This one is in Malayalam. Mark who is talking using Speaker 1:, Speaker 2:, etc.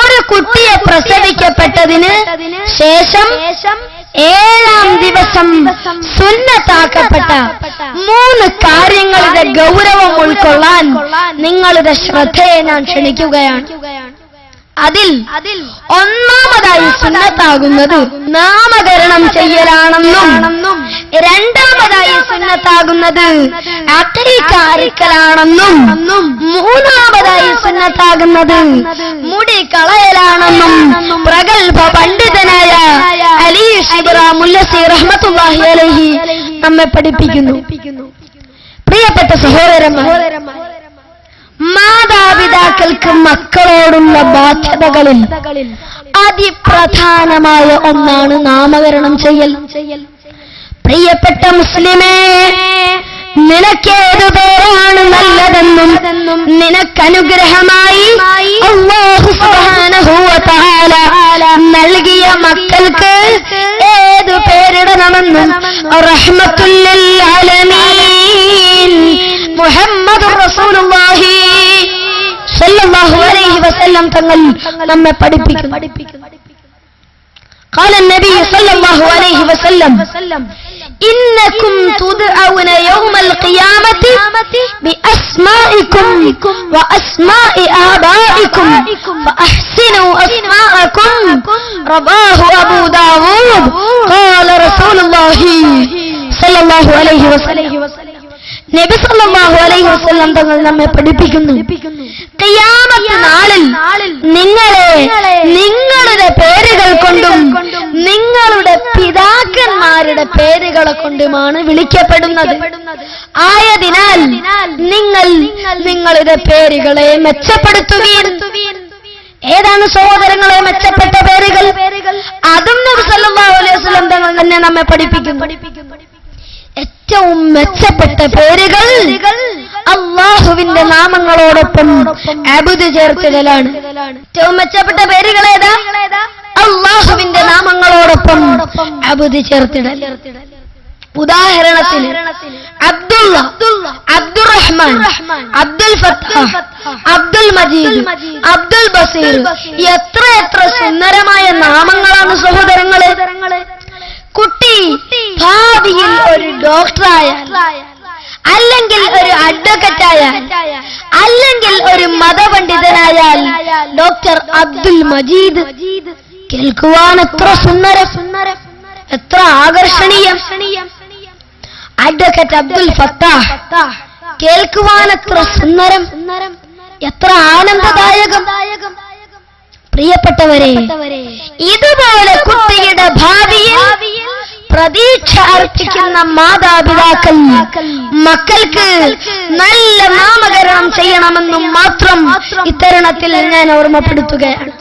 Speaker 1: ഒരു കുട്ടിയെ പ്രസവിക്കപ്പെട്ടതിന് ശേഷം 7-ാം ദിവസം സുന്നത്താക്കപ്പെട്ട 3 കാര്യങ്ങളുടെ ഗൗരവം ഉൾക്കൊള്ളാൻ നിങ്ങളുടെ ശ്രദ്ധയെ ഞാൻ ക്ഷണിക്കുകയാണ്. അതിൽ ഒന്നാമതായി സുന്നത്താകുന്നത് നാമകരണം ചെയ്യലാണെന്നും രണ്ടാമതായി സുന്നത്താകുന്നത് അഖീഖ അറുക്കലാണെന്നും മൂന്നാമതായി സുന്നത്താകുന്നത് മുടി കളയലാണെന്നും പ്രഗൽഭ പണ്ഡിതനായ അലി ഷിബ്ര മുല്ലസി റഹ്മത്തുള്ളാഹി അലൈഹി നമ്മെ പഠിപ്പിക്കുന്നു. പ്രിയപ്പെട്ട സഹോദരന്മാർ, മാതാപിതാക്കൾക്ക് മക്കളോടുള്ള ബാധ്യതകളിൽ അതിപ്രധാനമായ ഒന്നാണ് നാമകരണം ചെയ്യൽ. പ്രിയപ്പെട്ട മുസ്ലിമേ, നിനക്കേതു പേരാണ് നല്ലതെന്നും നിനക്കനുഗ്രഹമായി അല്ലാഹു സുബ്ഹാനഹു വ തആല നൽകിയ മക്കൾക്ക് ഏതു പേരിടണമെന്നും റഹ്മത്തുൽ ലിൽ ആലമീൻ മുഹമ്മദുർ റസൂലുള്ളാഹി സ്വല്ലല്ലാഹു അലൈഹി വസല്ലം തങ്ങൾ നമ്മെ പഠിപ്പിക്കുന്നു. قال النبي صلى الله عليه وسلم إنكم تدعون يوم القيامة بأسمائكم وأسماء آبائكم فأحسنوا أسماءكم. رواه أبو داود. قال رسول الله صلى الله عليه وسلم. നബി സല്ലല്ലാഹു അലൈഹി വസല്ലം തങ്ങൾ നമ്മെ പഠിപ്പിക്കുന്നു, ഖിയാമത്ത് നാളിൽ നിങ്ങളെ നിങ്ങളുടെ പേരുകൾ കൊണ്ടും നിങ്ങളുടെ പിതാക്കന്മാരുടെ പേരുകളെ കൊണ്ടുമാണ് വിളിക്കപ്പെടുന്നത്. ആയതിനാൽ നിങ്ങൾ നിങ്ങളുടെ പേരുകളെ മെച്ചപ്പെടുത്തുകയും. ഏതാണ് സഹോദരങ്ങളെ മെച്ചപ്പെട്ട പേരുകൾ? അതും നബി സല്ലല്ലാഹു അലൈഹി വസല്ലം തങ്ങൾ തന്നെ നമ്മെ പഠിപ്പിക്കുന്നു. ഏറ്റവും മെച്ചപ്പെട്ട പേരുകൾ അല്ലാഹുവിന്റെ നാമങ്ങളോടൊപ്പം അബ്ദ് ചേർത്തിടലാണ്. ഏറ്റവും മെച്ചപ്പെട്ട പേരുകൾ ഏതാ? അല്ലാഹുവിന്റെ നാമങ്ങളോടൊപ്പം അബ്ദ് ചേർത്തിടൽ. ഉദാഹരണത്തിന് അബ്ദുള്ള, അബ്ദുറഹ്മാൻ, അബ്ദുൽ ഫത്താഹ്, അബ്ദുൽ മജീദ്, അബ്ദുൽ ബസീർ, എത്ര സുന്ദരമായ നാമങ്ങളാണ് സഹോദരങ്ങളെ. കുട്ടി ഭാവിയിൽ ഒരു ഡോക്ടറായാൽ, അല്ലെങ്കിൽ ഒരു അഡ്വക്കറ്റായാൽ, അല്ലെങ്കിൽ ഒരു മതപണ്ഡിതനായാൽ ഡോക്ടർ അബ്ദുൽ മജീദ് കേൾക്കുവാൻ എത്ര സുന്ദരം, എത്ര ആകർഷണീയം. അഡ്വക്കറ്റ് അബ്ദുൽ ഫത്താഹ് കേൾക്കുവാൻ എത്ര സുന്ദരം, എത്ര ആനന്ദദായകം. പ്രിയപ്പെട്ടവരെ, ഇതുപോലെ കുട്ടിയുടെ ഭാവിയിൽ പ്രതീക്ഷ അർപ്പിക്കുന്ന മാതാപിതാക്കൾ മക്കൾക്ക് നല്ല നാമകരണം ചെയ്യണമെന്നും മാത്രം ഇത്തരുണത്തിൽ ഞാൻ ഓർമ്മപ്പെടുത്തുകയാണ്.